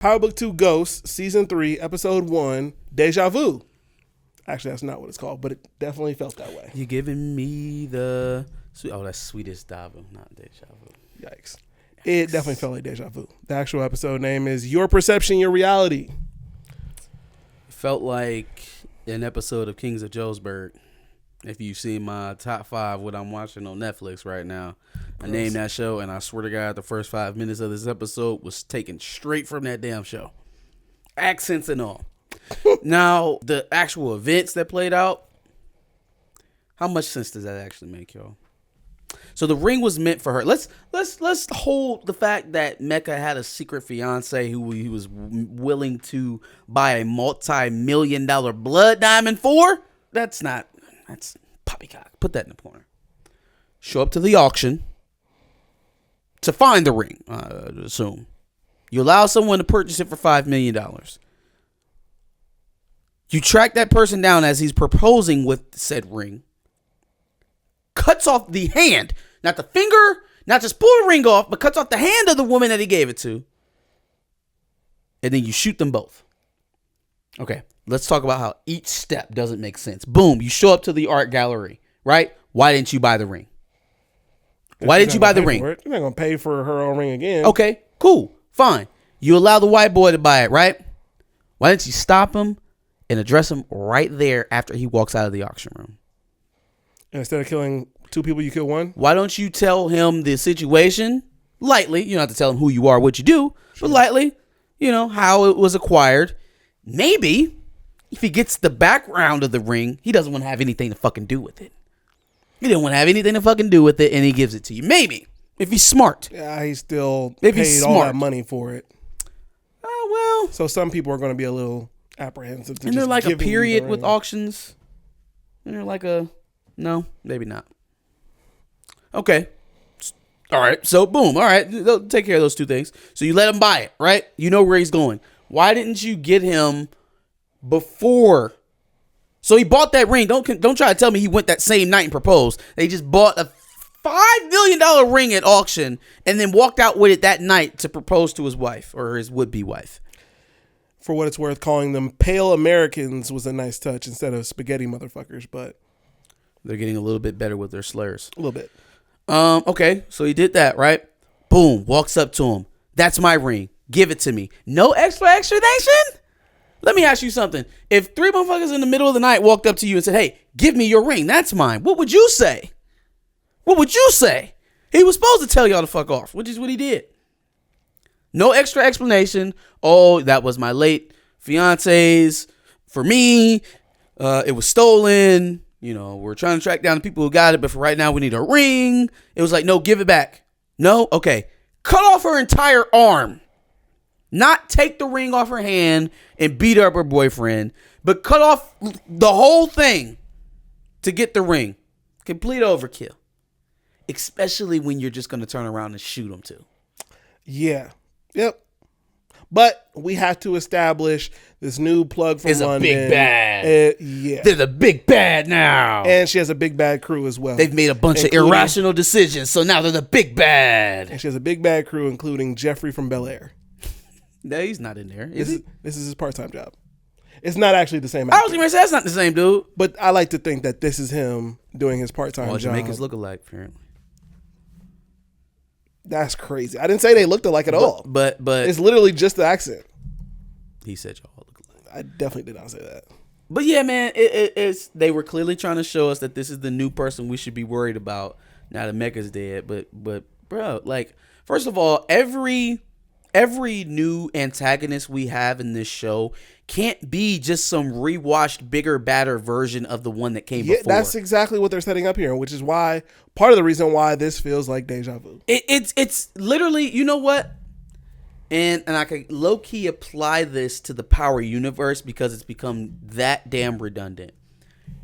Power Book 2 Ghosts, Season 3, Episode 1, Deja Vu. Actually, that's not what it's called, but it definitely felt that way. You're giving me the... Oh, that's Sweetest Diva, not Deja Vu. Yikes. It definitely felt like Deja Vu. The actual episode name is Your Perception, Your Reality. It felt like an episode of Kings of Joesburg. If you see my top 5, what I'm watching on Netflix right now, I named that show, and I swear to God, the first 5 minutes of this episode was taken straight from that damn show. Accents and all. Now, the actual events that played out, how much sense does that actually make, y'all? So the ring was meant for her. Let's hold the fact that Mecca had a secret fiance who he was willing to buy a multi-million-dollar blood diamond for. That's poppycock. Put that in the corner. Show up to the auction to find the ring, I assume. You allow someone to purchase it for $5 million. You track that person down as he's proposing with said ring. Cuts off the hand, not the finger, not just pull the ring off, but cuts off the hand of the woman that he gave it to. And then you shoot them both. Okay, let's talk about how each step doesn't make sense. Boom, you show up to the art gallery, right? Why didn't you buy the ring? Why didn't you buy the ring? You're not going to pay for her own ring again. Okay, cool, fine. You allow the white boy to buy it, right? Why didn't you stop him and address him right there after he walks out of the auction room? And instead of killing 2 people, you kill 1? Why don't you tell him the situation lightly? You don't have to tell him who you are, what you do, but lightly, how it was acquired. Maybe if he gets the background of the ring, he doesn't want to have anything to fucking do with it. He didn't want to have anything to fucking do with it, and he gives it to you. Maybe. If he's smart. Yeah, he still paid all that money for it. Oh, well. So some people are going to be a little apprehensive to and they're like a period with auctions. And they're like no, maybe not. Okay. All right. So, boom. All right. They'll take care of those 2 things. So, you let him buy it, right? You know where he's going. Why didn't you get him before? So, he bought that ring. Don't try to tell me he went that same night and proposed. They just bought a $5 million ring at auction and then walked out with it that night to propose to his wife or his would-be wife. For what it's worth, calling them pale Americans was a nice touch instead of spaghetti motherfuckers, but they're getting a little bit better with their slurs. A little bit. Okay, so he did that, right? Boom, walks up to him. That's my ring. Give it to me. No explanation? Let me ask you something. If 3 motherfuckers in the middle of the night walked up to you and said, hey, give me your ring, that's mine, what would you say? What would you say? He was supposed to tell y'all to fuck off, which is what he did. No extra explanation. Oh, that was my late fiance's. For me, it was stolen. We're trying to track down the people who got it, but for right now, we need a ring. It was like, no, give it back. No? Okay. Cut off her entire arm. Not take the ring off her hand and beat up her boyfriend, but cut off the whole thing to get the ring. Complete overkill. Especially when you're just going to turn around and shoot him too. Yeah. Yep. But we have to establish this new plug from London. It's a big bad. Yeah. They're the big bad now. And she has a big bad crew as well. They've made a bunch of irrational decisions, so now they're the big bad. And she has a big bad crew, including Jeffrey from Bel Air. No, he's not in there. This is his part-time job. It's not actually the same actor. I was going to say, that's not the same dude. But I like to think that this is him doing his part-time job. Jamaicans look alike, apparently. That's crazy. I didn't say they looked alike at all. But it's literally just the accent. He said y'all look alike. I definitely did not say that. But yeah, man, it's they were clearly trying to show us that this is the new person we should be worried about now that Mecca's dead. But bro, like, first of all, every new antagonist we have in this show can't be just some rewashed, bigger, badder version of the one that came before. That's exactly what they're setting up here, which is why part of the reason why this feels like deja vu. It's literally, you know what? And I can low key apply this to the Power universe because it's become that damn redundant.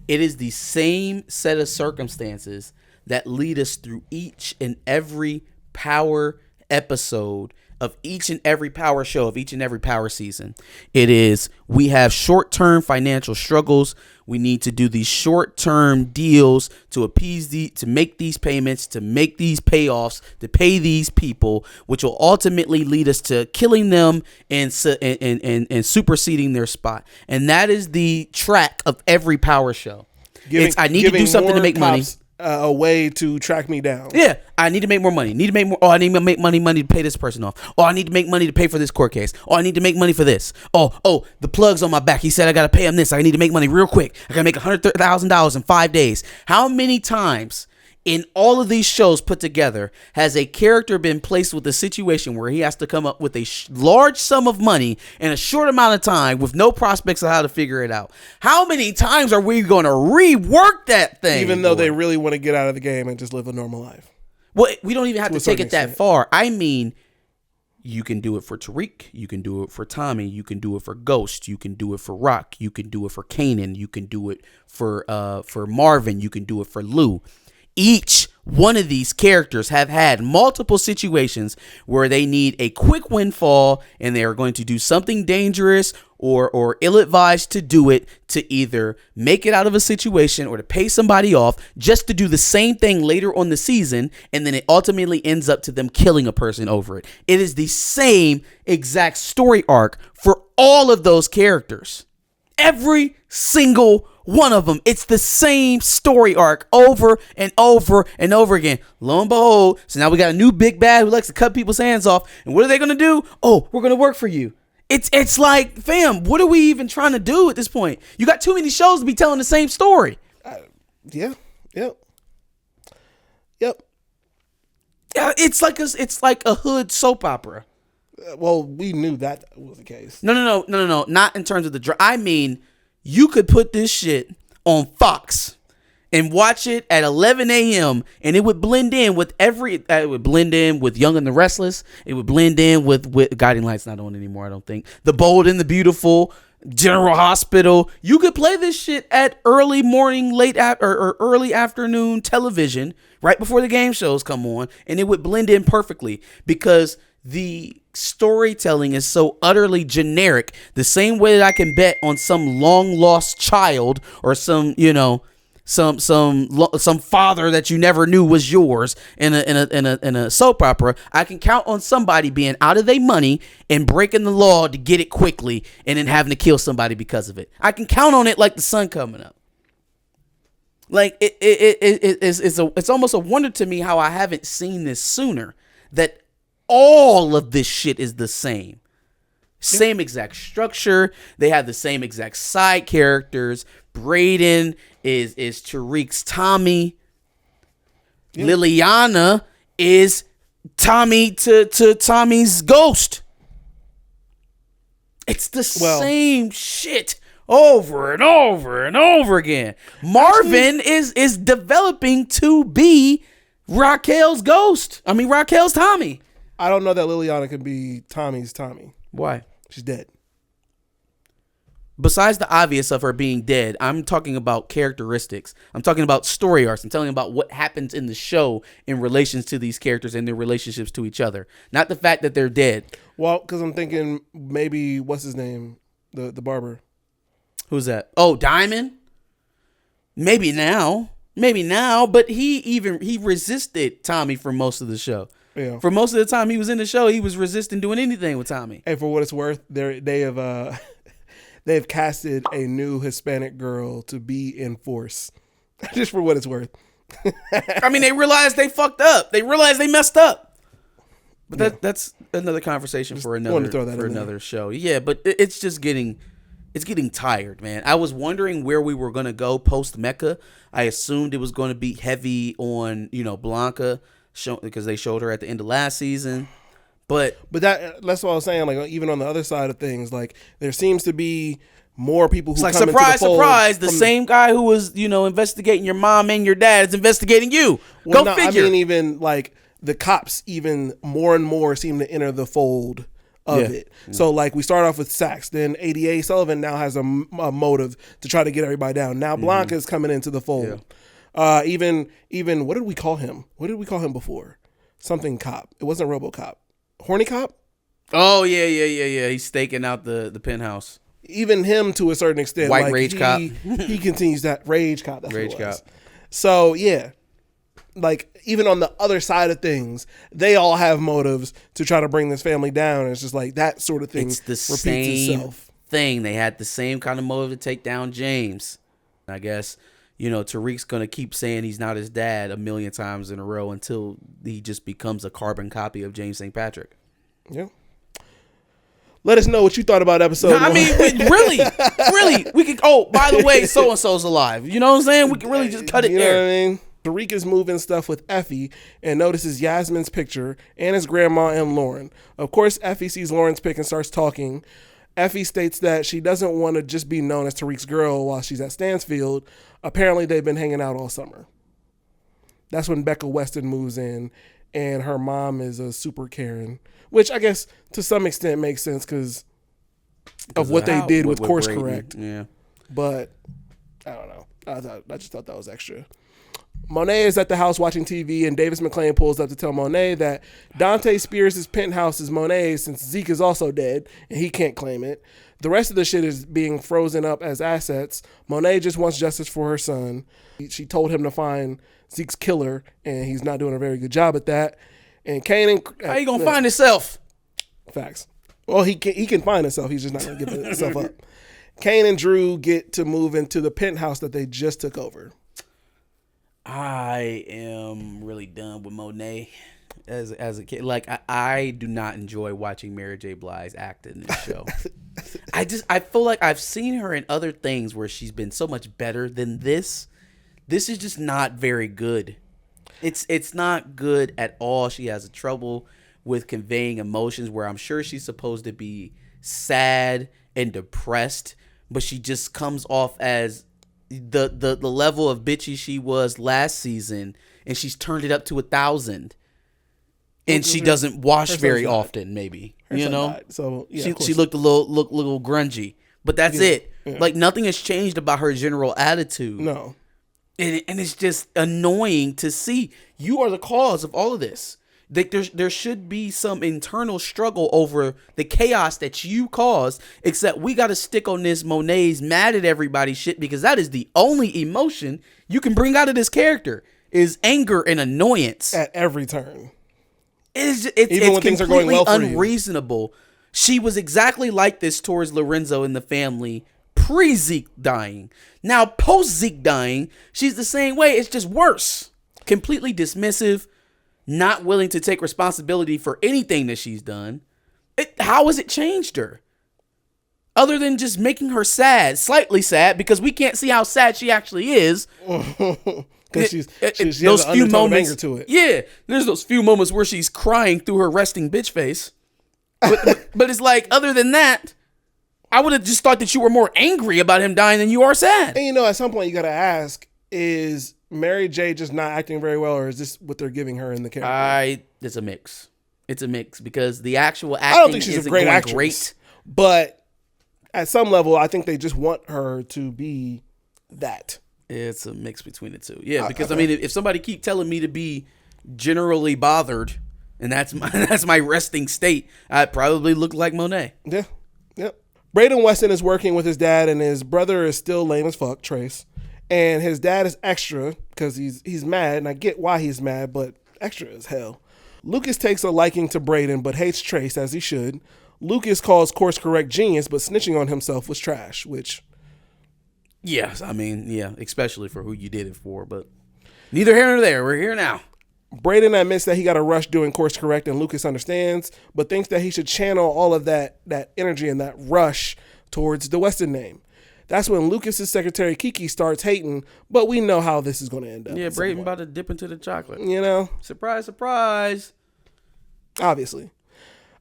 It is the same set of circumstances that lead us through each and every Power episode of each and every power show, of each and every power season. It is, we have short-term financial struggles. We need to do these short-term deals to appease to make these payments, to make these payoffs, to pay these people, which will ultimately lead us to killing them and superseding their spot. And that is the track of every power show. I need to do something to make money. A way to track me down. Yeah, I need to make more money. Need to make more. Oh, I need to make money to pay this person off. Oh, I need to make money to pay for this court case. Oh, I need to make money for this. Oh, the plug's on my back. He said I got to pay him this. I need to make money real quick. I got to make $100,000 in 5 days. How many times in all of these shows put together has a character been placed with a situation where he has to come up with a large sum of money in a short amount of time with no prospects of how to figure it out? How many times are we going to rework that thing? Even though they really want to get out of the game and just live a normal life. Well, we don't even have to take it that far. I mean, you can do it for Tariq. You can do it for Tommy. You can do it for Ghost. You can do it for Rock. You can do it for Kanan. You can do it for Marvin. You can do it for Lou. Each one of these characters have had multiple situations where they need a quick windfall and they are going to do something dangerous or ill-advised to do it, to either make it out of a situation or to pay somebody off just to do the same thing later on the season, and then it ultimately ends up to them killing a person over it. It is the same exact story arc for all of those characters. Every single one of them. It's the same story arc over and over and over again. Lo and behold, so now we got a new big bad who likes to cut people's hands off. And what are they going to do? Oh, we're going to work for you. It's like, fam, what are we even trying to do at this point? You got too many shows to be telling the same story. Yep. Yeah, it's like a hood soap opera. Well, we knew that was the case. No. Not in terms of I mean, you could put this shit on Fox and watch it at 11 a.m. and it would blend in with it would blend in with Young and the Restless. It would blend in with Guiding Light's not on anymore, I don't think. The Bold and the Beautiful, General Hospital. You could play this shit at early morning, or early afternoon television right before the game shows come on, and it would blend in perfectly because the storytelling is so utterly generic. The same way that I can bet on some long lost child or some father that you never knew was yours in a soap opera, I can count on somebody being out of their money and breaking the law to get it quickly and then having to kill somebody because of it. I can count on it like the sun coming up. Like it's almost a wonder to me how I haven't seen this sooner, that all of this shit is the same. Same exact structure. They have the same exact side characters. Brayden is Tariq's Tommy. Yeah. Liliana is Tommy to Tommy's Ghost. It's the same shit over and over and over again. Marvin is developing to be Raquel's Ghost. I mean, Raquel's Tommy. I don't know that Liliana can be Tommy's Tommy. Why? She's dead. Besides the obvious of her being dead, I'm talking about characteristics. I'm talking about story arcs. I'm telling you about what happens in the show in relations to these characters and their relationships to each other. Not the fact that they're dead. Well, because I'm thinking maybe, what's his name? The barber. Who's that? Oh, Diamond? Maybe now, but he resisted Tommy for most of the show. Yeah. For most of the time he was in the show, he was resisting doing anything with Tommy. And for what it's worth, they have casted a new Hispanic girl to be in Force. Just for what it's worth. I mean, they realized they fucked up. They realized they messed up. But that's another conversation for another show. Yeah, but it's just getting tired, man. I was wondering where we were going to go post Mecca. I assumed it was going to be heavy on, Blanca, because they showed her at the end of last season. But that's what I was saying. Like, even on the other side of things, like, there seems to be more people who come into the fold. Surprise, the same guy who was, investigating your mom and your dad is investigating you. Go figure. I mean, even like the cops, even more and more seem to enter the fold of it. Yeah. So, like, we start off with Sax, then ADA Sullivan now has a motive to try to get everybody down. Now Blanca is coming into the fold. Yeah. Even what did we call him? What did we call him before? Something cop. It wasn't RoboCop. Horny Cop? Oh yeah. He's staking out the penthouse. Even him to a certain extent. White rage cop. He continues that rage cop. That's rage what it was. cop. So yeah, like even on the other side of things, they all have motives to try to bring this family down. And it's just like that sort of thing. It's the repeats same itself. thing. They had the same kind of motive to take down James. I guess, Tariq's going to keep saying he's not his dad a million times in a row until he just becomes a carbon copy of James St. Patrick. Yeah. Let us know what you thought about episode one. I mean, really, we could. Oh, by the way, so and so's alive. You know what I'm saying? We can really just cut it there. You know what I mean? Tariq is moving stuff with Effie and notices Yasmin's picture and his grandma and Lauren. Of course, Effie sees Lauren's pic and starts talking. Effie states that she doesn't want to just be known as Tariq's girl while she's at Stansfield. Apparently, they've been hanging out all summer. That's when Becca Weston moves in, and her mom is a super Karen, which I guess to some extent makes sense because of what they did with Course Brayden. Correct. Yeah. But I don't know. I just thought that was extra. Monet is at the house watching TV, and Davis McClain pulls up to tell Monet that Dante Spears' penthouse is Monet's since Zeke is also dead, and he can't claim it. The rest of the shit is being frozen up as assets. Monet just wants justice for her son. She told him to find Zeke's killer, and he's not doing a very good job at that. And Kanan... How you gonna find himself? Facts. Well, he can find himself. He's just not going to give himself up. Kane and Drew get to move into the penthouse that they just took over. I am really done with Monet as a kid. Like I do not enjoy watching Mary J. Blige act in this show. I feel like I've seen her in other things where she's been so much better than this. This is just not very good. It's not good at all. She has trouble with conveying emotions where I'm sure she's supposed to be sad and depressed, but she just comes off as the level of bitchy she was last season, and she's turned it up to 1,000. And she doesn't wash very often, maybe. So yeah, she looked a little grungy, but that's it. Yeah. Like nothing has changed about her general attitude. No, and it's just annoying to see. You are the cause of all of this. Like there should be some internal struggle over the chaos that you caused, except we got to stick on this Monet's mad at everybody shit, because that is the only emotion you can bring out of this character is anger and annoyance at every turn. It's Even when things are going well for you. Unreasonable. She was exactly like this towards Lorenzo and the family pre-Zeke dying. Now post-Zeke dying, she's the same way. It's just worse. Completely dismissive. Not willing to take responsibility for anything that she's done. How has it changed her? Other than just making her sad, slightly sad, because we can't see how sad she actually is. Because she has an undertone of anger to it. Yeah, there's those few moments where she's crying through her resting bitch face. But it's like, other than that, I would have just thought that you were more angry about him dying than you are sad. And at some point you got to ask, is Mary J just not acting very well, or is this what they're giving her in the character? It's a mix. It's a mix, because the actual acting I don't think she's isn't a great going actress, great. But at some level, I think they just want her to be that. It's a mix between the two. Yeah, because I mean, if somebody keep telling me to be generally bothered, and that's my resting state, I'd probably look like Monet. Yeah. Yep. Brayden Weston is working with his dad, and his brother is still lame as fuck, Trace. And his dad is extra because he's mad, and I get why he's mad, but extra as hell. Lucas takes a liking to Brayden, but hates Trace, as he should. Lucas calls Course Correct genius, but snitching on himself was trash, which... Yes, I mean, yeah, especially for who you did it for, but neither here nor there. We're here now. Brayden admits that he got a rush doing Course Correct, and Lucas understands, but thinks that he should channel all of that energy and that rush towards the Weston name. That's when Lucas's secretary Kiki starts hating, but we know how this is going to end up. Yeah, Brayden about to dip into the chocolate. Surprise, surprise. Obviously.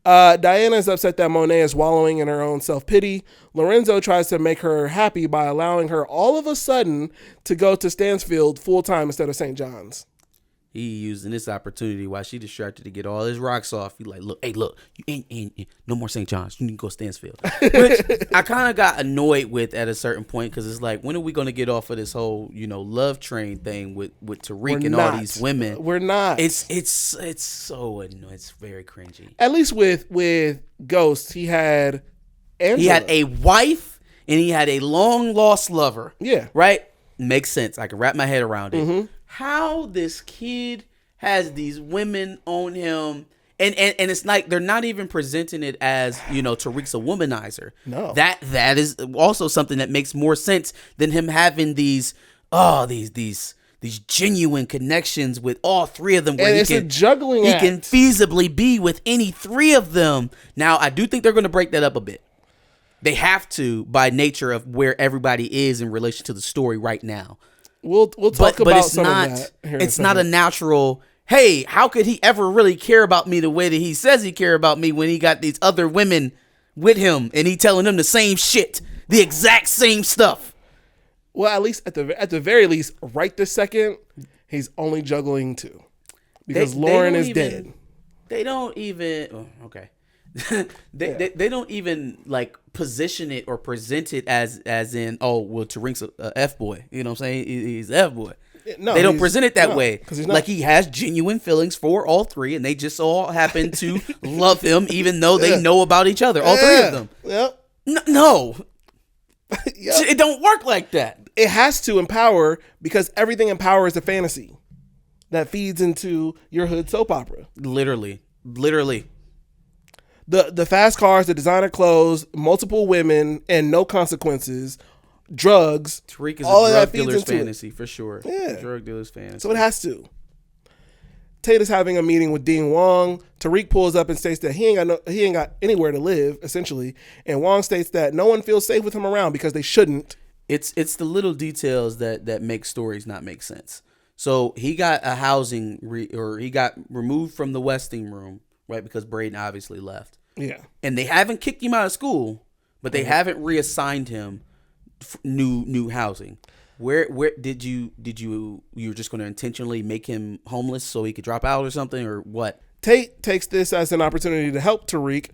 Diana is upset that Monet is wallowing in her own self-pity. Lorenzo tries to make her happy by allowing her all of a sudden to go to Stansfield full-time instead of St. John's. He using this opportunity while she distracted to get all his rocks off. He like, look, you ain't no more St. John's. You need to go Stansfield. Which I kind of got annoyed with at a certain point because it's like, when are we going to get off of this whole, love train thing with Tariq and all these women? We're not. It's so annoying. It's very cringy. At least with Ghost, he had Angela. He had a wife and he had a long lost lover. Yeah. Right? Makes sense. I can wrap my head around it. Mm-hmm. How this kid has these women on him, and it's like they're not even presenting it as Tariq's a womanizer. No, that is also something that makes more sense than him having these genuine connections with all three of them. Where and it's a juggling act. He can feasibly be with any three of them. Now, I do think they're going to break that up a bit. They have to, by nature of where everybody is in relation to the story right now. We'll talk about some of that. It's not a natural, hey, how could he ever really care about me the way that he says he care about me when he got these other women with him and he telling them the same shit, the exact same stuff. Well, at least at the very least, right this second, he's only juggling two because Lauren is dead. They don't even okay. They don't even like position it or present it as in, oh, well, Tariq's a F boy. You know what I'm saying? He's an F boy. No, they don't present it that way. Like he has genuine feelings for all three, and they just all happen to love him, even though they know about each other. All three of them. Yep. No. Yep. It don't work like that. It has to empower because everything empowers a fantasy that feeds into your hood soap opera. Literally. The fast cars, the designer clothes, multiple women, and no consequences, drugs. Tariq is all a drug dealer's fantasy for sure. Yeah, drug dealer's fantasy. So it has to. Tate is having a meeting with Dean Wong. Tariq pulls up and states that he ain't got anywhere to live, essentially. And Wong states that no one feels safe with him around because they shouldn't. It's the little details that make stories not make sense. So he got a housing he got removed from the Westing room. Right, because Brayden obviously left. Yeah, and they haven't kicked him out of school, but they haven't reassigned him new housing. Where did you were just going to intentionally make him homeless so he could drop out or something, or what? Tate takes this as an opportunity to help Tariq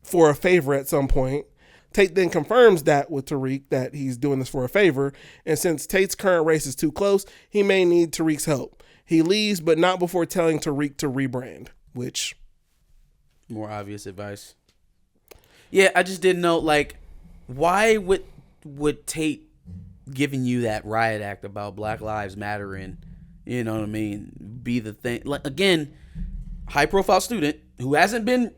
for a favor at some point. Tate then confirms that with Tariq that he's doing this for a favor, and since Tate's current race is too close, he may need Tariq's help. He leaves, but not before telling Tariq to rebrand, which. More obvious advice. Yeah, I just didn't know, like, why would Tate giving you that riot act about Black Lives Mattering, you know what I mean, be the thing? Like, again, high-profile student who hasn't been,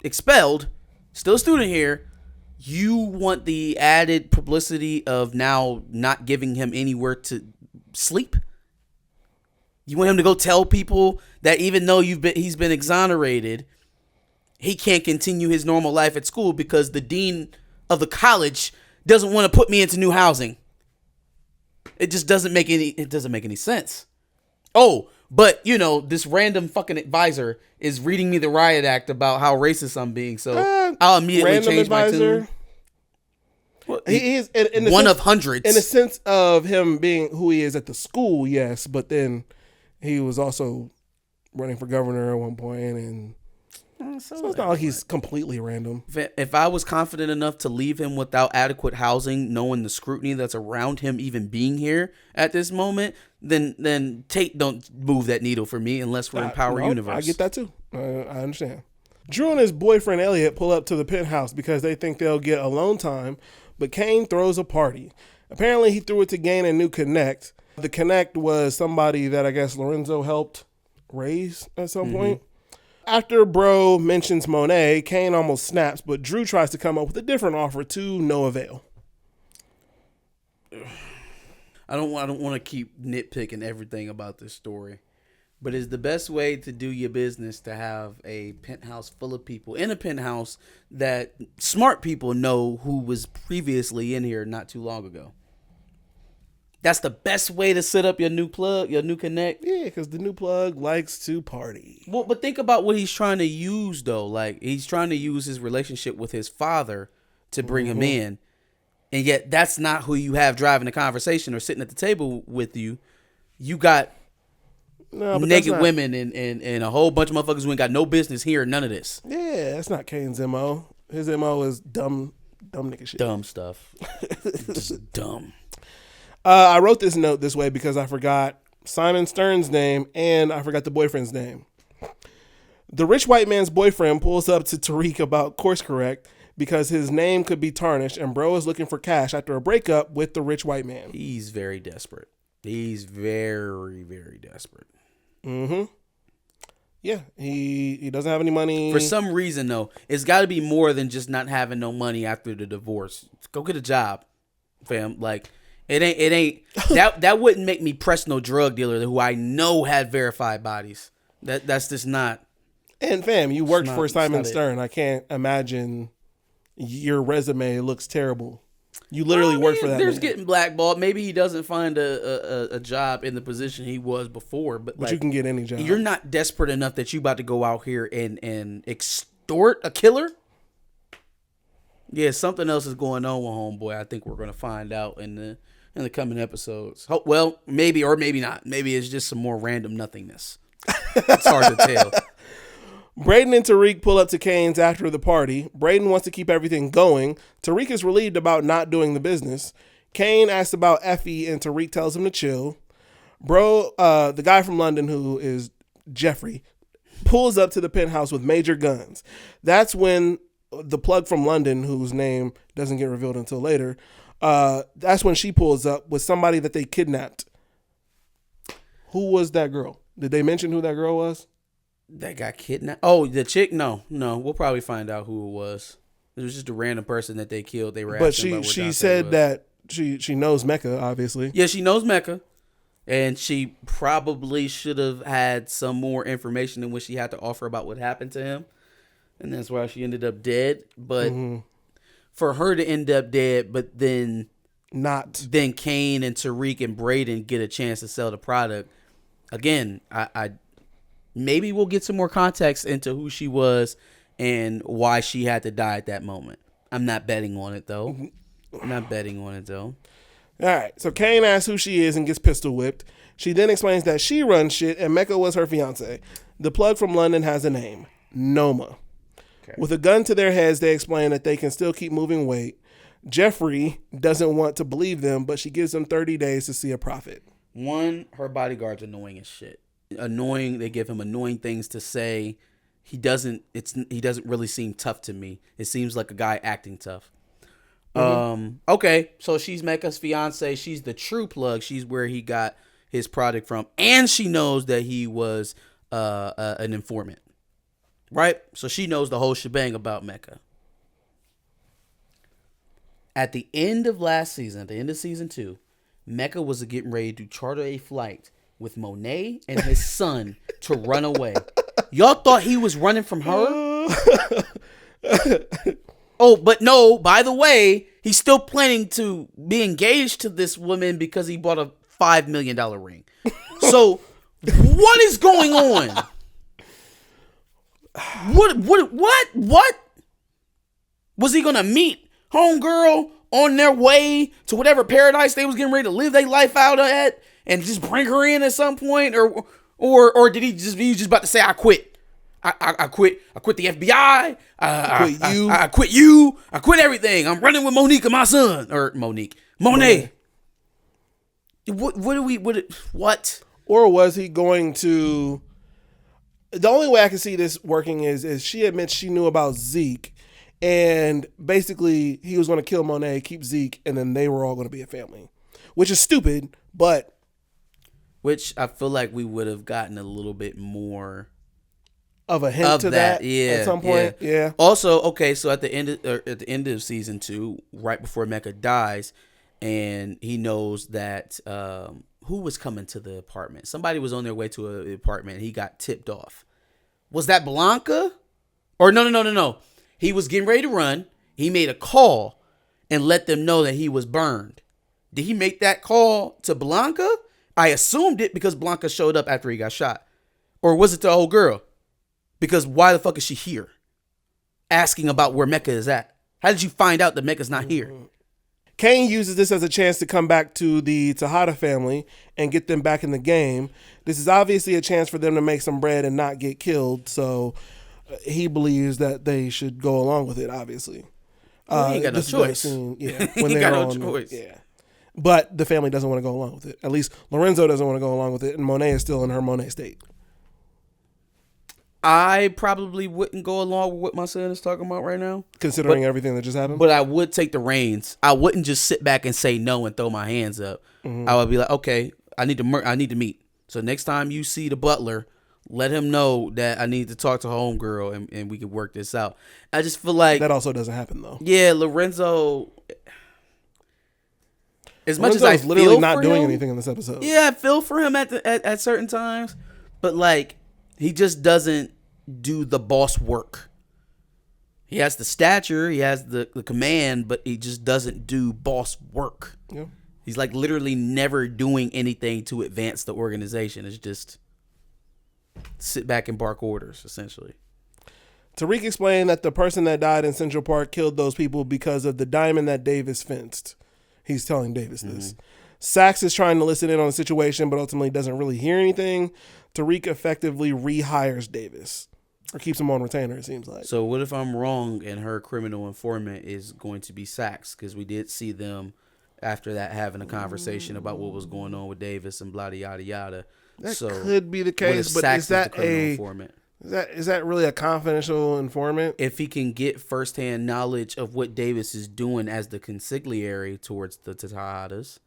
expelled, still a student here. You want the added publicity of now not giving him anywhere to sleep? You want him to go tell people that even though he's been exonerated, he can't continue his normal life at school because the dean of the college doesn't want to put me into new housing. It just doesn't make any sense. Oh, but this random fucking advisor is reading me the riot act about how racist I'm being, so I'll immediately change my tune. Well, he is one of hundreds. In the sense of him being who he is at the school, yes, but then he was also running for governor at one point, and so it's not like he's completely random. If I was confident enough to leave him without adequate housing, knowing the scrutiny that's around him even being here at this moment, then Tate don't move that needle for me unless we're in Power Universe. I get that too. I understand. Drew and his boyfriend Elliot pull up to the penthouse because they think they'll get alone time, but Kane throws a party. Apparently he threw it to gain a new connect. The connect was somebody that I guess Lorenzo helped raise at some point. After Bro mentions Monet, Kane almost snaps, but Drew tries to come up with a different offer to no avail. I don't want to keep nitpicking everything about this story, but it's the best way to do your business to have a penthouse full of people in a penthouse that smart people know who was previously in here not too long ago. That's the best way to set up your new plug, your new connect. Yeah, because the new plug likes to party. Well, but think about what he's trying to use, though. Like, he's trying to use his relationship with his father to bring him in. And yet, that's not who you have driving the conversation or sitting at the table with you. You got No, but naked that's not, women and a whole bunch of motherfuckers who ain't got no business here. None of this. Yeah, that's not Kane's MO. His MO is dumb nigga shit. Dumb stuff. Just dumb. I wrote this note this way because I forgot Simon Stern's name and I forgot the boyfriend's name. The rich white man's boyfriend pulls up to Tariq about course correct because his name could be tarnished and bro is looking for cash after a breakup with the rich white man. He's very desperate. He's very, very desperate. Mm-hmm. Yeah, he doesn't have any money. For some reason, though, it's got to be more than just not having no money after the divorce. Go get a job, fam. Like, it ain't that wouldn't make me press no drug dealer who I know had verified bodies. That's just not. And fam, you worked for Simon Stern. I can't imagine your resume looks terrible. You literally worked for that. There's man. getting blackballed. Maybe he doesn't find a job in the position he was before, but like, you can get any job. You're not desperate enough that you about to go out here and extort a killer. Yeah, something else is going on with homeboy. I think we're gonna find out in the coming episodes. Well, maybe or maybe not. Maybe it's just some more random nothingness. It's hard to tell. Brayden and Tariq pull up to Kane's after the party. Brayden wants to keep everything going. Tariq is relieved about not doing the business. Kane asks about Effie and Tariq tells him to chill. Bro, the guy from London who is Jeffrey, pulls up to the penthouse with major guns. That's when the plug from London, whose name doesn't get revealed until later, that's when she pulls up with somebody that they kidnapped. Who was that girl? Did they mention who that girl was? That got kidnapped? Oh, the chick? No. We'll probably find out who it was. It was just a random person that they killed. They were asking about what she said that she knows Mecca, obviously. Yeah, she knows Mecca. And she probably should have had some more information than what she had to offer about what happened to him. And that's why she ended up dead. But for her to end up dead, but then then Kane and Tariq and Brayden get a chance to sell the product. Again, I maybe we'll get some more context into who she was and why she had to die at that moment. I'm not betting on it, though. All right, so Kane asks who she is and gets pistol whipped. She then explains that she runs shit and Mecca was her fiance. The plug from London has a name, Noma. Okay. With a gun to their heads, they explain that they can still keep moving weight. Jeffrey doesn't want to believe them, but she gives them 30 days to see a profit. One, her bodyguard's annoying as shit. Annoying. They give him annoying things to say. He doesn't really seem tough to me. It seems like a guy acting tough. Okay, so she's Mecca's fiance. She's the true plug. She's where he got his product from, and she knows that he was an informant, right? So she knows the whole shebang about Mecca. At the end of last season, at the end of season 2, Mecca was getting ready to charter a flight with Monet and his son to run away. Y'all thought he was running from her? Oh, but no, by the way, he's still planning to be engaged to this woman because he bought a $5 million ring. So, what is going on? What? Was he going to meet homegirl on their way to whatever paradise they was getting ready to live their life out at and just bring her in at some point? Or did he just about to say, I quit? I quit the FBI. I quit you. I quit everything. I'm running with Monique and my son. Or Monet. What? Or was he going to... The only way I can see this working is she admits she knew about Zeke. And basically, he was going to kill Monet, keep Zeke, and then they were all going to be a family. Which is stupid, but... Which I feel like we would have gotten a little bit more... of a hint to that at some point. Yeah. Also, okay, so at the end of season 2, right before Mecca dies, and he knows that who was coming to the apartment? Somebody was on their way to an apartment. And he got tipped off. Was that Blanca? Or no. He was getting ready to run. He made a call and let them know that he was burned. Did he make that call to Blanca? I assumed it because Blanca showed up after he got shot. Or was it the old girl? Because why the fuck is she here? Asking about where Mecca is at. How did you find out that Mecca's not here? Kane uses this as a chance to come back to the Tejada family and get them back in the game. This is obviously a chance for them to make some bread and not get killed. So he believes that they should go along with it, obviously. He ain't got no choice. When he got no choice. Yeah. But the family doesn't want to go along with it. At least Lorenzo doesn't want to go along with it, and Monet is still in her Monet state. I probably wouldn't go along with what my son is talking about right now. Considering everything that just happened? But I would take the reins. I wouldn't just sit back and say no and throw my hands up. Mm-hmm. I would be like, okay, I need to meet. So next time you see the butler, let him know that I need to talk to homegirl and we can work this out. I just feel like... That also doesn't happen, though. Yeah, Lorenzo... As much as Lorenzo's literally not doing anything in this episode. Yeah, I feel for him at certain times. But, like, he just doesn't do the boss work. He has the stature, he has the command, but he just doesn't do boss work. Yeah. He's, like, literally never doing anything to advance the organization. It's just sit back and bark orders, essentially. Tariq explained that the person that died in Central Park killed those people because of the diamond that Davis fenced. He's telling Davis this. Saxe is trying to listen in on the situation, but ultimately doesn't really hear anything. Tariq effectively rehires Davis. Or keeps him on retainer, it seems like. So what if I'm wrong and her criminal informant is going to be Saxe? Because we did see them after that having a conversation about what was going on with Davis and blah, yada, yada. That could be the case, but is that informant? Is that really a confidential informant? If he can get firsthand knowledge of what Davis is doing as the consigliere towards the Tejadas,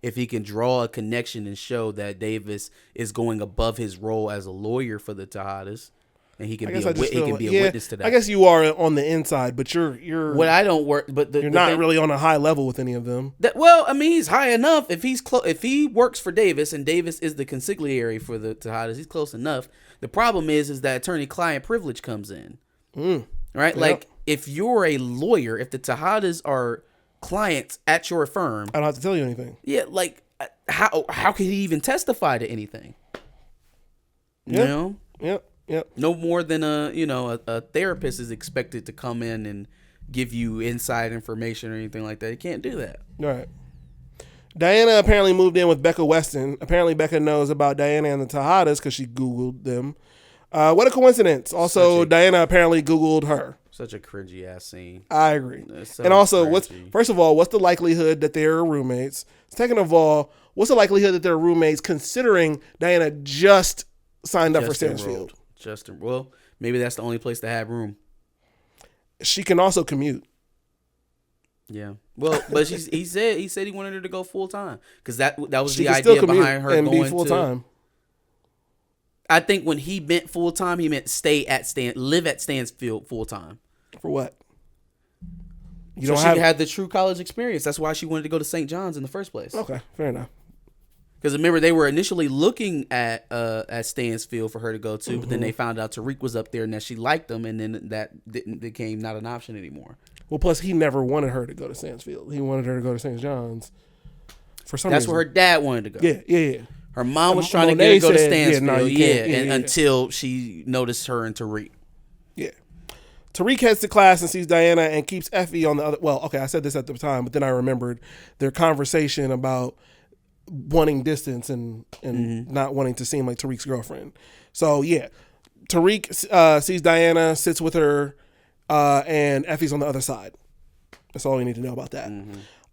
if he can draw a connection and show that Davis is going above his role as a lawyer for the Tejadas, and he can be a witness to that. I guess you are on the inside, but you're. What I don't work, but you're not really on a high level with any of them. He's high enough. If if he works for Davis and Davis is the consigliere for the Tejadas, he's close enough. The problem is that attorney-client privilege comes in, right? Yep. Like if you're a lawyer, if the Tejadas are clients at your firm, I don't have to tell you anything. Yeah, like how could he even testify to anything? You know? Yep. No more than a therapist is expected to come in and give you inside information or anything like that. He can't do that. All right. Diana apparently moved in with Becca Weston. Apparently Becca knows about Diana and the Tejadas because she Googled them. What a coincidence. Also, Diana apparently Googled her. Such a cringy ass scene. I agree. So and also, first of all, what's the likelihood that they're roommates? Second of all, what's the likelihood that they're roommates considering Diana just signed up for Stansfield? Well, maybe that's the only place to have room. She can also commute. Yeah. Well, but he said he wanted her to go full time because that was the idea behind her going full time. I think when he meant full time, he meant live at Stansfield full time. For what? She had the true college experience. That's why she wanted to go to St. John's in the first place. Okay, fair enough. Because remember, they were initially looking at Stansfield for her to go to, but then they found out Tariq was up there and that she liked him, and then that became not an option anymore. Well, plus he never wanted her to go to Stansfield. He wanted her to go to St. John's for some reason. That's where her dad wanted to go. Yeah. Her mom was trying to get her to go to Stansfield, until she noticed her and Tariq. Yeah. Tariq heads to class and sees Diana and keeps Effie on the other. Well, okay, I said this at the time, but then I remembered their conversation about wanting distance and not wanting to seem like Tariq's girlfriend. So yeah, Tariq sees Diana, sits with her, and Effie's on the other side. That's all we need to know about that.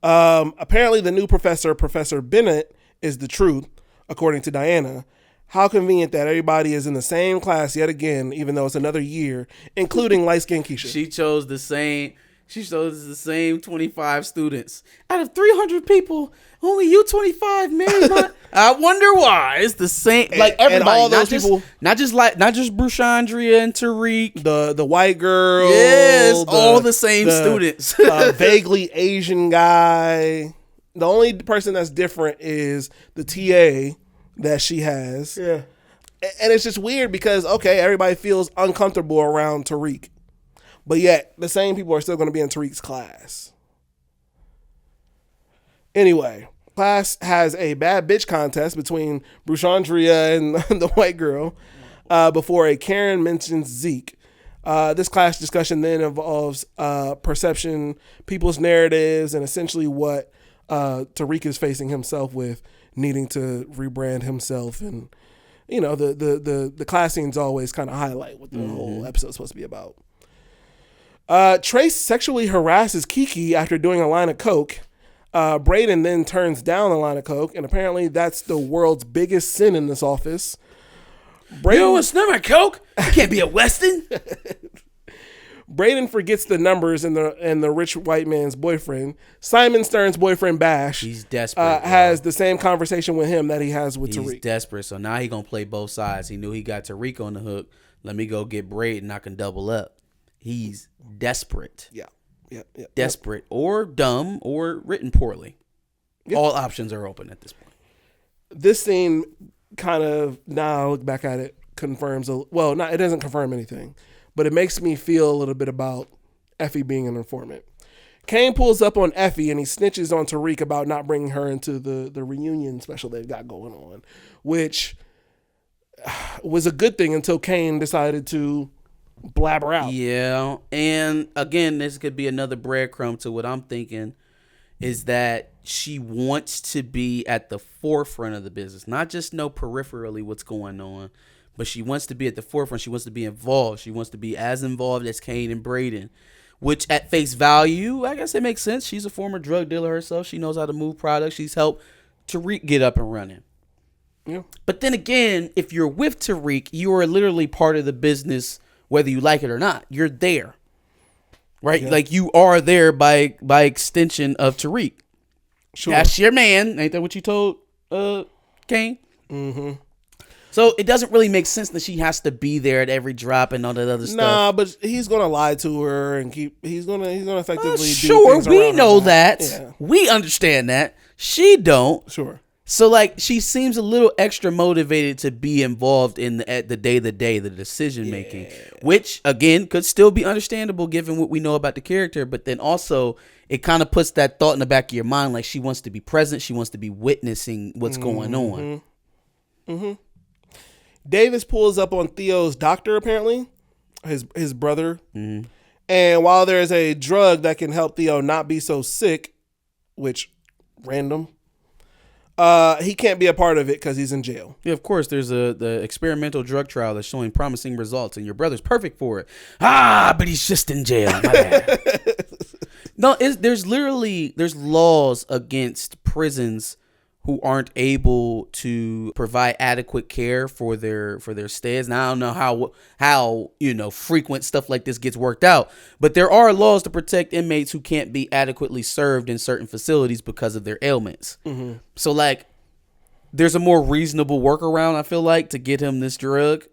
Apparently the new professor, Professor Bennett, is the truth, according to Diana. How convenient that everybody is in the same class yet again, even though it's another year, including light-skinned Keisha. She chose the same 25 students. Out of 300 people, only you 25 married my... I wonder why. It's the same, like everybody. And all those people, not just Brushandria and Tariq, the white girl. Yes, all the same students. Vaguely Asian guy. The only person that's different is the TA that she has. Yeah. And it's just weird because, okay, everybody feels uncomfortable around Tariq. But yet, the same people are still going to be in Tariq's class. Anyway, class has a bad bitch contest between Brushandria and the white girl before a Karen mentions Zeke. This class discussion then involves perception, people's narratives, and essentially what Tariq is facing himself with, needing to rebrand himself. And, you know, the class scenes always kind of highlight what the whole episode's supposed to be about. Trace sexually harasses Kiki after doing a line of coke. Brayden then turns down a line of coke, and apparently that's the world's biggest sin in this office. Yo, it's not my coke. You can't be a Weston. Brayden forgets the numbers and the rich white man's boyfriend. Simon Stern's boyfriend Bash. He's desperate. Has the same conversation with him that he has with Tariq. He's desperate, so now he gonna play both sides. He knew he got Tariq on the hook. Let me go get Brayden. I can double up. He's desperate. Yeah. Desperate or dumb or written poorly. Yep. All options are open at this point. This scene kind of, now I look back at it, confirms, it doesn't confirm anything, but it makes me feel a little bit about Effie being an informant. Kane pulls up on Effie and he snitches on Tariq about not bringing her into the reunion special they've got going on, which was a good thing until Kane decided to blabber out. Yeah, and again, this could be another breadcrumb to what I'm thinking is that she wants to be at the forefront of the business, not just know peripherally what's going on, but she wants to be at the forefront. She wants to be involved. She wants to be as involved as Kane and Brayden, which at face value, I guess it makes sense. She's a former drug dealer herself. She knows how to move products. She's helped Tariq get up and running. Yeah. But then again, if you're with Tariq, you are literally part of the business, whether you like it or not. You're there. Right? Yeah. Like you are there by extension of Tariq. Sure. That's your man. Ain't that what you told Kane? Mm-hmm. So it doesn't really make sense that she has to be there at every drop and all that other stuff. Nah, but he's gonna lie to her and he's gonna effectively do sure, things we know that. Yeah. We understand that. She don't. Sure. So like she seems a little extra motivated to be involved in the day-to-day, the decision making, which again could still be understandable given what we know about the character, but then also it kind of puts that thought in the back of your mind, like she wants to be present, she wants to be witnessing what's going on. Mm-hmm. Davis pulls up on Theo's doctor, apparently, his brother, and while there's a drug that can help Theo not be so sick, which random. He can't be a part of it because he's in jail. Yeah, of course. There's the experimental drug trial that's showing promising results, and your brother's perfect for it. But he's just in jail. My bad. No, there's laws against prisons who aren't able to provide adequate care for their stays. Now I don't know how frequent stuff like this gets worked out, but there are laws to protect inmates who can't be adequately served in certain facilities because of their ailments. Mm-hmm. So like, there's a more reasonable workaround, I feel like, to get him this drug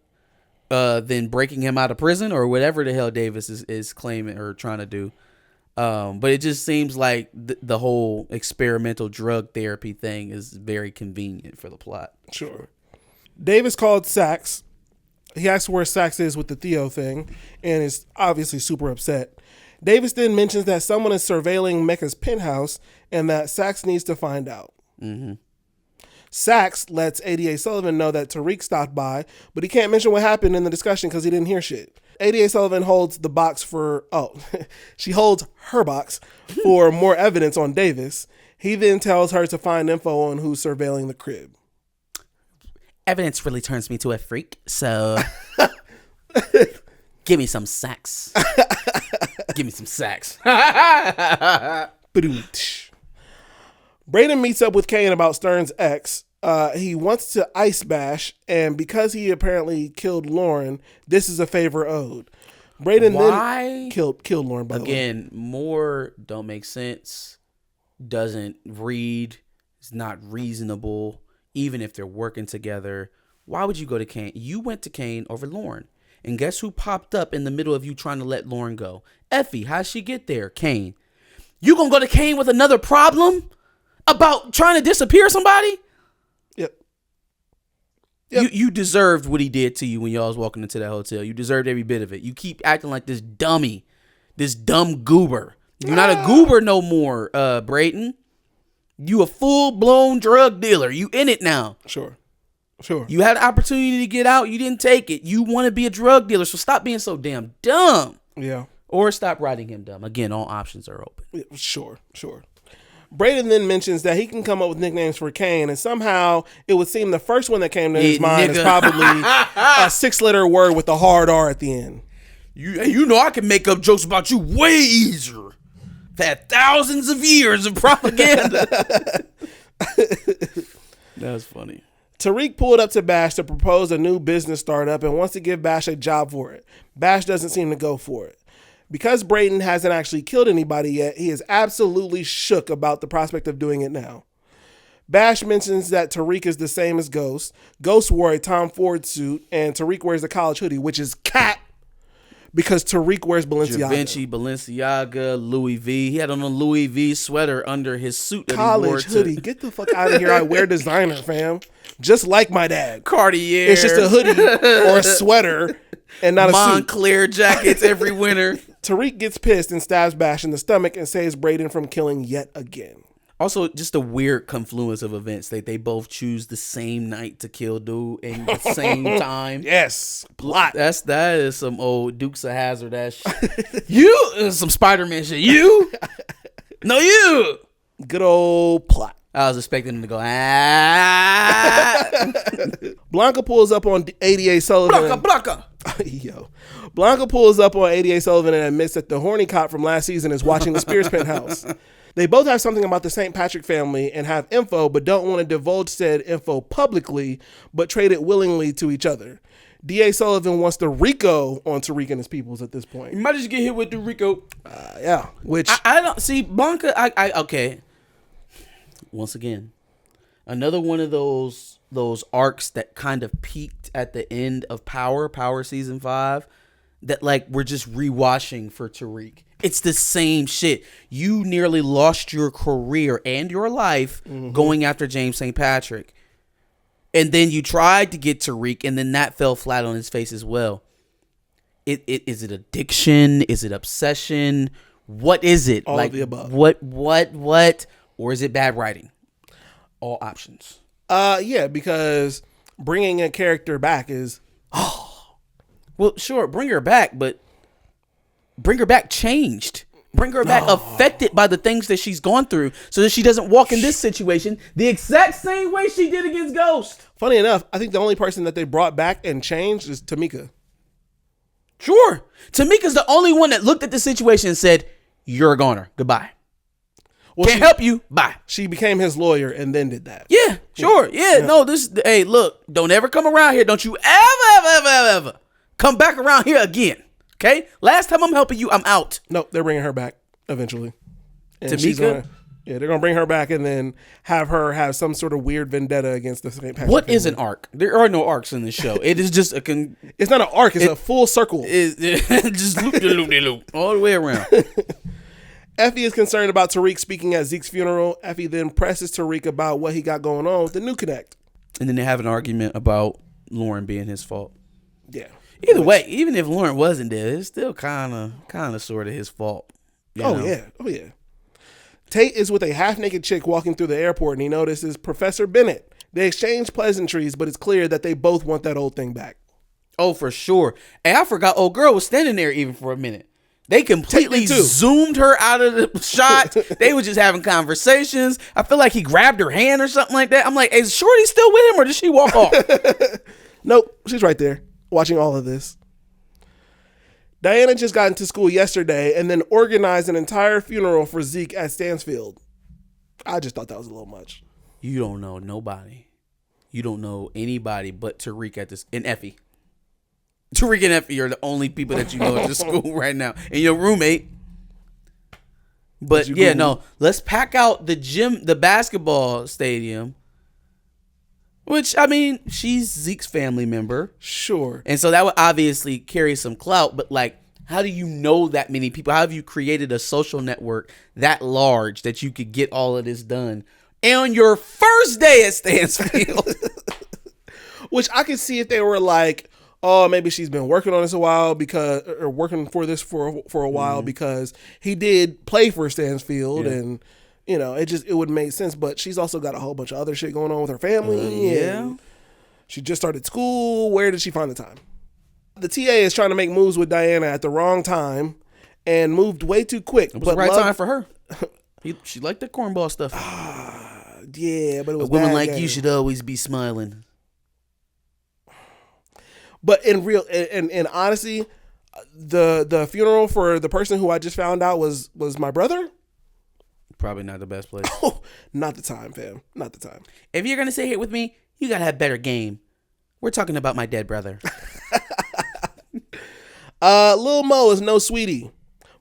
than breaking him out of prison or whatever the hell Davis is claiming or trying to do. But it just seems like the whole experimental drug therapy thing is very convenient for the plot. Sure. Davis called Sax. He asked where Sax is with the Theo thing and is obviously super upset. Davis then mentions that someone is surveilling Mecca's penthouse and that Sax needs to find out. Mm-hmm. Sax lets ADA Sullivan know that Tariq stopped by, but he can't mention what happened in the discussion because he didn't hear shit. ADA Sullivan holds the box she holds her box for more evidence on Davis. He then tells her to find info on who's surveilling the crib. Evidence really turns me to a freak, so give me some sex. Give me some sex. Brayden meets up with Kane about Stern's ex. He wants to ice bash, and because he apparently killed Lauren, this is a favor owed. Brayden then killed Lauren, by the way. Again, more don't make sense, doesn't read, is not reasonable, even if they're working together. Why would you go to Kane? You went to Kane over Lauren. And guess who popped up in the middle of you trying to let Lauren go? Effie. How'd she get there? Kane. You gonna go to Kane with another problem about trying to disappear somebody? Yep. You deserved what he did to you when y'all was walking into that hotel. You deserved every bit of it. You keep acting like this dummy, this dumb goober. You're not a goober no more, Brayden. You a full-blown drug dealer. You in it now. Sure. Sure. You had an opportunity to get out. You didn't take it. You want to be a drug dealer. So stop being so damn dumb. Yeah. Or stop writing him dumb. Again, all options are open. Yeah, sure. Brayden then mentions that he can come up with nicknames for Kane, and somehow it would seem the first one that came to his mind is probably a 6-letter word with a hard R at the end. You know I can make up jokes about you way easier. I've had thousands of years of propaganda. That's funny. Tariq pulled up to Bash to propose a new business startup and wants to give Bash a job for it. Bash doesn't seem to go for it. Because Brayden hasn't actually killed anybody yet, he is absolutely shook about the prospect of doing it now. Bash mentions that Tariq is the same as Ghost. Ghost wore a Tom Ford suit, and Tariq wears a college hoodie, which is cap because Tariq wears Balenciaga. Givenchy, Balenciaga, Louis V. He had on a Louis V sweater under his suit that college he wore hoodie. Get the fuck out of here. I wear designer, fam. Just like my dad. Cartier. It's just a hoodie or a sweater and not a suit. Moncler jackets every winter. Tariq gets pissed and stabs Bash in the stomach and saves Brayden from killing yet again. Also, just a weird confluence of events. They both choose the same night to kill dude in the same time. Yes. Plot. That is some old Dukes of Hazzard ass shit. You some Spider-Man shit. You? No, you. Good old plot. I was expecting him to go, Blanca pulls up on 88 Sullivan. Blanca. Yo. Blanca pulls up on 88 Sullivan and admits that the horny cop from last season is watching the Spears penthouse. They both have something about the St. Patrick family and have info, but don't want to divulge said info publicly, but trade it willingly to each other. D.A. Sullivan wants the Rico on Tariq and his peoples at this point. You might just get hit with the Rico. Yeah, which... I don't... See, Blanca, okay. Once again, another one of those arcs that kind of peaked at the end of Power Season 5 that like we're just rewatching for Tariq. It's the same shit. You nearly lost your career and your life going after James St. Patrick. And then you tried to get Tariq, and then that fell flat on his face as well. Is it addiction? Is it obsession? What is it? All like, of the above. What? Or is it bad writing? All options. Yeah, because bringing a character back is... Well, sure, bring her back, but bring her back changed. Bring her back affected by the things that she's gone through so that she doesn't walk in this situation the exact same way she did against Ghost. Funny enough, I think the only person that they brought back and changed is Tamika. Sure. Tamika's the only one that looked at the situation and said, you're a goner. Goodbye. Well, Can't help you. Bye. She became his lawyer and then did that. Yeah, sure. Yeah. No, hey, look, don't ever come around here. Don't you ever come back around here again. Okay? Last time I'm helping you, I'm out. No, they're bringing her back eventually. And Tamika? They're going to bring her back and then have her have some sort of weird vendetta against the St. Patrick What family. is an arc? There are no arcs in this show. It is just It's not an arc. It's a full circle. Just loop all the way around. Effie is concerned about Tariq speaking at Zeke's funeral. Effie then presses Tariq about what he got going on with the new connect. And then they have an argument about Lauren being his fault. Yeah. Either way, even if Lauren wasn't there, it's still kind of sort of his fault. Oh yeah. Tate is with a half-naked chick walking through the airport, and he notices Professor Bennett. They exchange pleasantries, but it's clear that they both want that old thing back. Oh, for sure. And I forgot old girl was standing there even for a minute. They completely zoomed her out of the shot. They were just having conversations. I feel like he grabbed her hand or something like that. I'm like, is Shorty still with him or did she walk off? Nope, she's right there watching all of this. Diana just got into school yesterday and then organized an entire funeral for Zeke at Stansfield. I just thought that was a little much. You don't know nobody. You don't know anybody but Tariq at this, and Effie. Tariq and Effie are the only people that you know at the school right now. And your roommate. But yeah, no, let's pack out the gym, the basketball stadium. Which, I mean, she's Zeke's family member. Sure. And so that would obviously carry some clout. But like, how do you know that many people? How have you created a social network that large that you could get all of this done on your first day at Stansfield? Which I could see if they were like, oh, maybe she's been working on this a while working for this for a while because he did play for Stansfield and you know, it would make sense. But she's also got a whole bunch of other shit going on with her family. She just started school. Where did she find the time? The TA is trying to make moves with Diana at the wrong time and moved way too quick. It was the right time for her. She liked the cornball stuff. Yeah, but it was a woman bad like game. you should always be smiling. But in honesty, the funeral for the person who I just found out was my brother. Probably not the best place. Oh, not the time, fam. Not the time. If you're gonna sit here with me, you gotta have better game. We're talking about my dead brother. Lil Mo is no sweetie,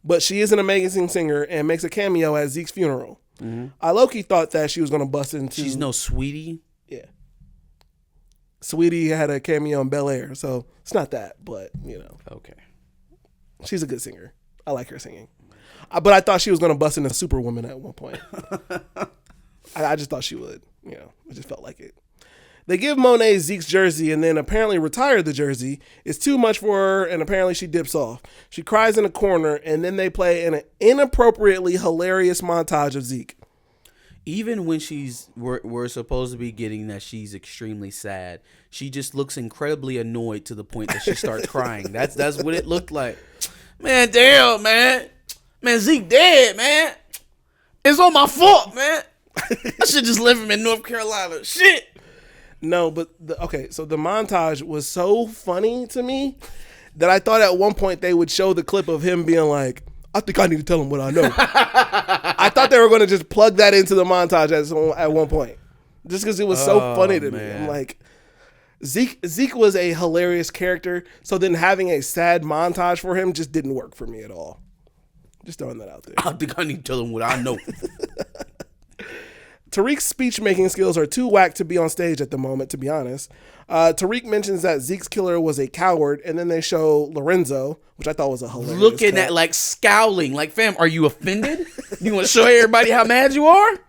but she is an amazing singer and makes a cameo at Zeke's funeral. Mm-hmm. I low-key thought that she was gonna bust into. She's no sweetie. Yeah. Sweetie had a cameo in Bel Air, so it's not that, but you know. Okay. She's a good singer. I like her singing. But I thought she was gonna bust into Superwoman at one point. I just thought she would. You know, I just felt like it. They give Monet Zeke's jersey and then apparently retire the jersey. It's too much for her, and apparently she dips off. She cries in a corner, and then they play an inappropriately hilarious montage of Zeke. Even when we're supposed to be getting that she's extremely sad, she just looks incredibly annoyed to the point that she starts crying. That's what it looked like. Man, damn, man. Man, Zeke dead, man. It's all my fault, man. I should just leave him in North Carolina. Shit. No, but so the montage was so funny to me that I thought at one point they would show the clip of him being like, I think I need to tell him what I know. I thought they were going to just plug that into the montage at one point. Just because it was so funny to me. I'm like, Zeke was a hilarious character, so then having a sad montage for him just didn't work for me at all. Just throwing that out there. I think I need to tell him what I know. Tariq's speech-making skills are too whack to be on stage at the moment, to be honest. Tariq mentions that Zeke's killer was a coward, and then they show Lorenzo, which I thought was a hilarious looking cut. at, like, scowling. Like, fam, are you offended? You want to show everybody how mad you are?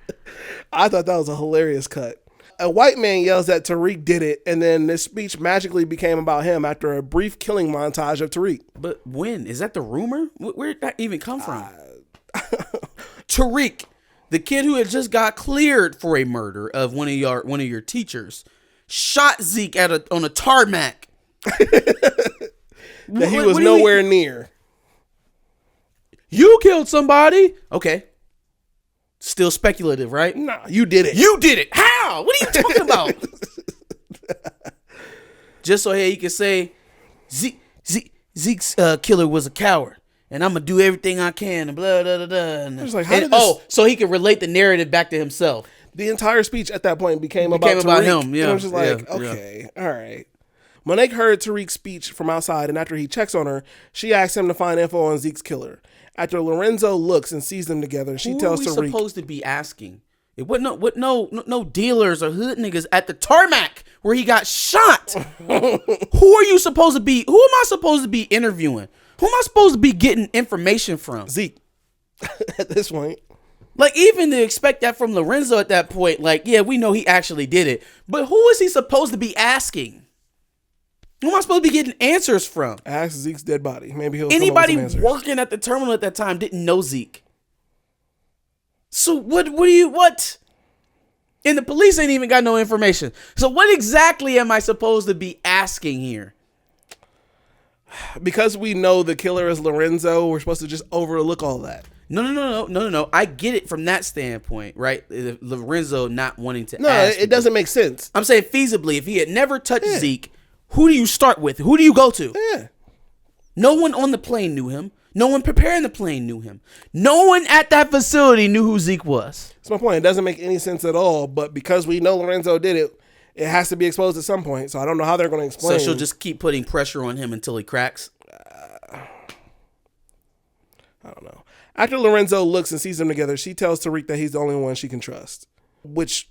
I thought that was a hilarious cut. A white man yells that Tariq did it, and then this speech magically became about him after a brief killing montage of Tariq. But when? Is that the rumor? Where did that even come from? Tariq, the kid who had just got cleared for a murder of one of your teachers, shot Zeke on a tarmac. That he was nowhere near. You killed somebody. Okay. Still speculative, right? Nah, you did it. You did it. How? What are you talking about? Just so he can say Zeke's killer was a coward. And I'm going to do everything I can and blah, blah, blah, blah. Like, so he can relate the narrative back to himself. The entire speech at that point became about him. Yeah. And I was just like, okay, all right. Monique heard Tariq's speech from outside, and after he checks on her, she asks him to find info on Zeke's killer. After Lorenzo looks and sees them together, she tells Tariq. Who are we supposed to be asking? It wasn't no dealers or hood niggas at the tarmac where he got shot. Who are you supposed to be? Who am I supposed to be interviewing? Who am I supposed to be getting information from? Zeke. At this point. Like, even to expect that from Lorenzo at that point, like, yeah, we know he actually did it. But who is he supposed to be asking? Who am I supposed to be getting answers from? Ask Zeke's dead body. Maybe he'll Anybody working at the terminal at that time didn't know Zeke. So what? And the police ain't even got no information. So what exactly am I supposed to be asking here? Because we know the killer is Lorenzo, we're supposed to just overlook all that. No. I get it from that standpoint, right? Lorenzo not wanting to ask. No, it doesn't make sense. I'm saying feasibly, if he had never touched Zeke, who do you start with? Who do you go to? Yeah. No one on the plane knew him. No one preparing the plane knew him. No one at that facility knew who Zeke was. That's my point. It doesn't make any sense at all. But because we know Lorenzo did it, it has to be exposed at some point. So I don't know how they're going to explain. So she'll just keep putting pressure on him until he cracks? I don't know. After Lorenzo looks and sees them together, she tells Tariq that he's the only one she can trust. Which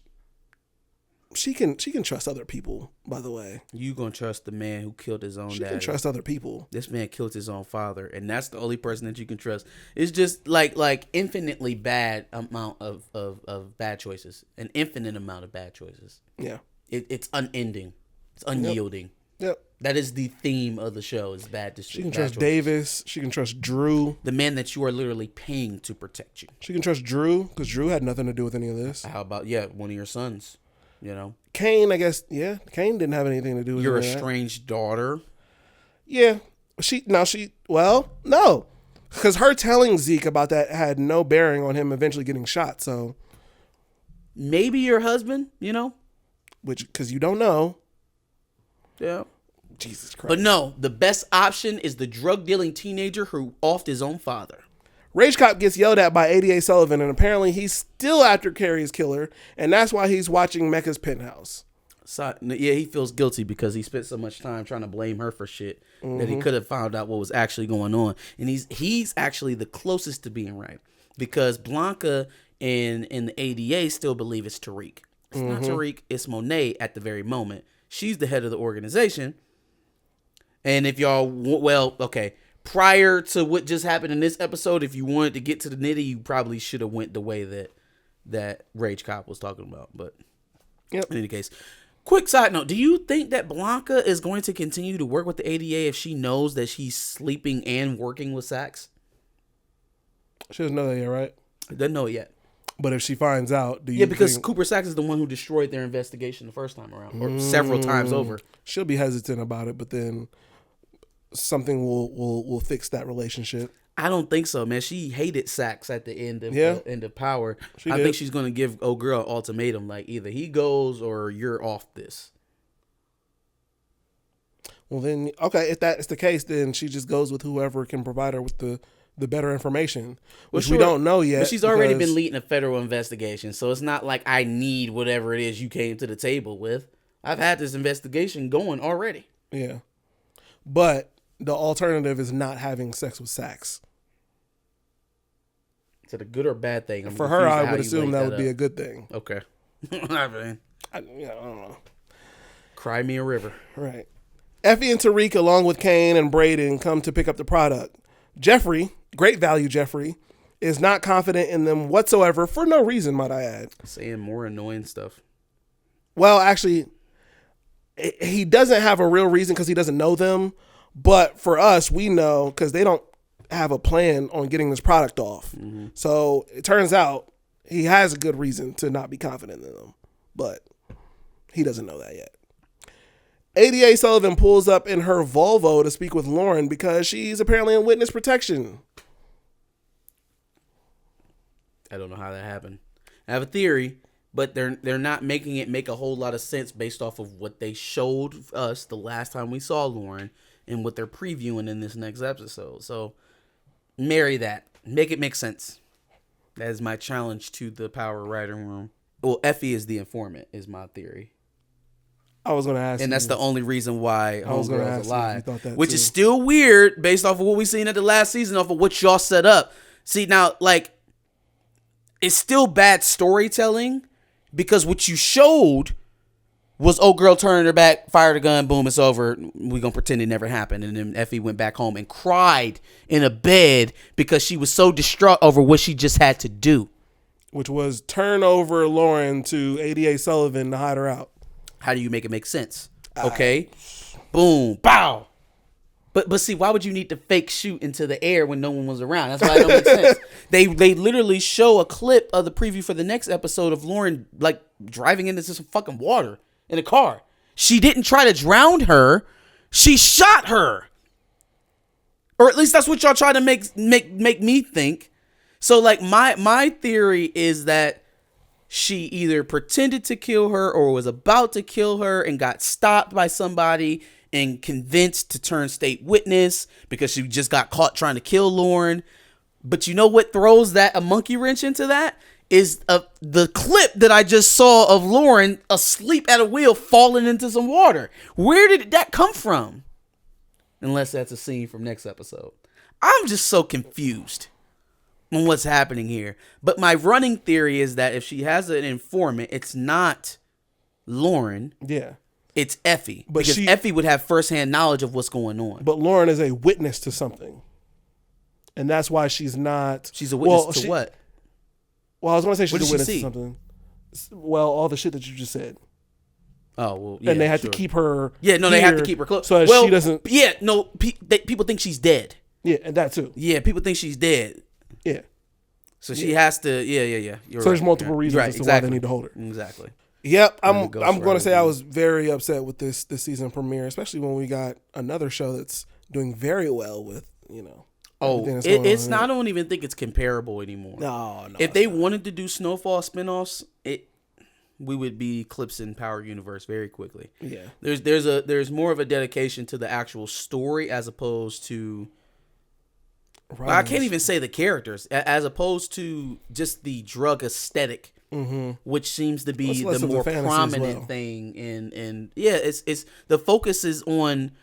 she can trust other people, by the way. You gonna trust the man who killed his own dad? She can trust other people. This man killed his own father, and that's the only person that you can trust. It's just like infinitely bad amount of bad choices. An infinite amount of bad choices. Yeah. It's unending. It's unyielding. Yep. That is the theme of the show, is bad decisions. She can trust Davis. She can trust Drew. The man that you are literally paying to protect you. She can trust Drew, because Drew had nothing to do with any of this. How about, one of your sons? you know. Kane, I guess, yeah. Kane didn't have anything to do with your that. estranged daughter. Yeah. No. Because her telling Zeke about that had no bearing on him eventually getting shot, so. Maybe your husband, you know? Because you don't know. Yeah. Jesus Christ. But no, the best option is the drug-dealing teenager who offed his own father. Rage Cop gets yelled at by 88 Sullivan, and apparently he's still after Carrie's killer, and that's why he's watching Mecca's penthouse. So, yeah, he feels guilty because he spent so much time trying to blame her for shit that he could have found out what was actually going on. And he's actually the closest to being right because Blanca and the ADA still believe it's Tariq. It's not Tariq, it's Monet at the very moment. She's the head of the organization. And if y'all, prior to what just happened in this episode, if you wanted to get to the nitty, you probably should have went the way that Rage Cop was talking about. But in any case, quick side note, do you think that Blanca is going to continue to work with the ADA if she knows that she's sleeping and working with Saxe? She doesn't know that yet, right? Doesn't know it yet. But if she finds out, because Cooper Saxe is the one who destroyed their investigation the first time around, or several times over. She'll be hesitant about it, but then something will fix that relationship. I don't think so, man. She hated Saxe at the end of Power. I think she's going to give old girl an ultimatum, like either he goes or you're off this. Well, then, okay, if that's the case, then she just goes with whoever can provide her with the better information, which we don't know yet. But she's already been leading a federal investigation, so it's not like I need whatever it is you came to the table with. I've had this investigation going already. Yeah. But the alternative is not having sex with Saxe. Is it a good or bad thing? For her, I would assume that would be a good thing. Okay. I mean, I don't know. Cry me a river. Right. Effie and Tariq, along with Kane and Brayden, come to pick up the product. Jeffrey, great value Jeffrey, is not confident in them whatsoever, for no reason, might I add. Saying more annoying stuff. Well, actually, he doesn't have a real reason because he doesn't know them. But for us, we know because they don't have a plan on getting this product off. Mm-hmm. So it turns out he has a good reason to not be confident in them. But he doesn't know that yet. 88 Sullivan pulls up in her Volvo to speak with Lauren because she's apparently in witness protection. I don't know how that happened. I have a theory, but they're not making it make a whole lot of sense based off of what they showed us the last time we saw Lauren and what they're previewing in this next episode. So marry that. Make it make sense. That is my challenge to the Power Writing Room. Well, Effie is the informant, is my theory. I was going to ask and that's the only reason why Homegirl's alive. Which is still weird based off of what we seen at the last season, off of what y'all set up. See, now, like, it's still bad storytelling because what you showed was old girl turning her back, fired a gun, boom, it's over. We gonna pretend it never happened. And then Effie went back home and cried in a bed because she was so distraught over what she just had to do. Which was turn over Lauren to 88 Sullivan to hide her out. How do you make it make sense? Okay. Boom. Bow. But see, why would you need to fake shoot into the air when no one was around? That's why it don't make sense. They literally show a clip of the preview for the next episode of Lauren like driving into some fucking water in a car. She didn't try to drown her. She shot her. Or at least that's what y'all try to make me think. So like my theory is that she either pretended to kill her or was about to kill her and got stopped by somebody and convinced to turn state witness because she just got caught trying to kill Lauren. But you know what throws a monkey wrench into that? Is the clip that I just saw of Lauren asleep at a wheel falling into some water. Where did that come from? Unless that's a scene from next episode. I'm just so confused on what's happening here. But my running theory is that if she has an informant, it's not Lauren. Yeah. It's Effie. Because Effie would have firsthand knowledge of what's going on. But Lauren is a witness to something. And that's why she's not... She's a witness to what? Well, I was going to say she's a witness to something. Well, all the shit that you just said. Oh, well, yeah. And they had to keep her... Yeah, no, they have to keep her close. So she doesn't... Yeah, no, people think she's dead. Yeah, and that too. Yeah, people think she's dead. Yeah. So she has to... Yeah. So there's multiple reasons as to why they need to hold her. Exactly. Yep, I'm the Ghost going to Rider say I movie. was very upset with this season premiere, especially when we got another show that's doing very well with everything that's going It's on. not. I don't even think it's comparable anymore. No, If they wanted to do Snowfall spinoffs, we would be eclipsing Power Universe very quickly. Yeah, there's more of a dedication to the actual story as opposed to. Well, I can't even say the characters, as opposed to just the drug aesthetic, which seems to be the more prominent thing. And yeah, it's the focus is on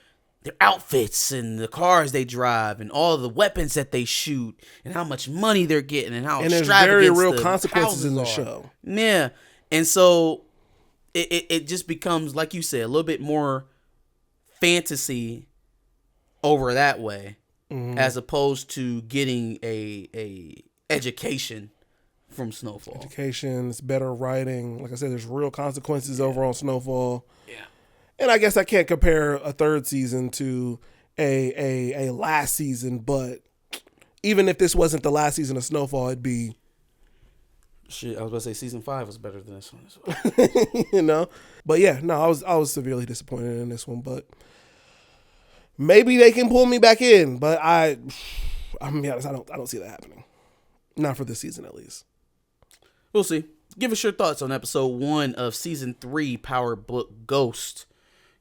their outfits and the cars they drive and all the weapons that they shoot and how much money they're getting and how there's very real the consequences in the are. show. Yeah, and so it just becomes, like you said, a little bit more fantasy over that way. As opposed to getting a education from Snowfall. Education, it's better writing. Like I said, there's real consequences over on Snowfall. Yeah. And I guess I can't compare a third season to a last season, but even if this wasn't the last season of Snowfall, it'd be... Shit, I was about to say season 5 was better than this one as well. But yeah, no, I was severely disappointed in this one, but... Maybe they can pull me back in, but I'm gonna be honest, I don't see that happening. Not for this season, at least. We'll see. Give us your thoughts on episode 1 of season 3, Power Book Ghost.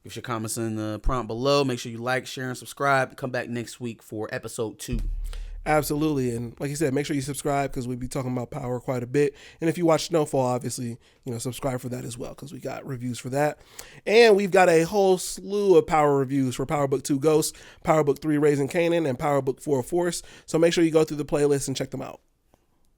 Give us your comments in the prompt below. Make sure you like, share, and subscribe. Come back next week for episode 2. Absolutely. And like you said, make sure you subscribe because we'll be talking about Power quite a bit. And if you watch Snowfall, obviously, subscribe for that as well because we got reviews for that. And we've got a whole slew of Power reviews for Power Book 2 Ghost, Power Book 3 Raising Kanan, and Power Book 4 Force. So make sure you go through the playlist and check them out.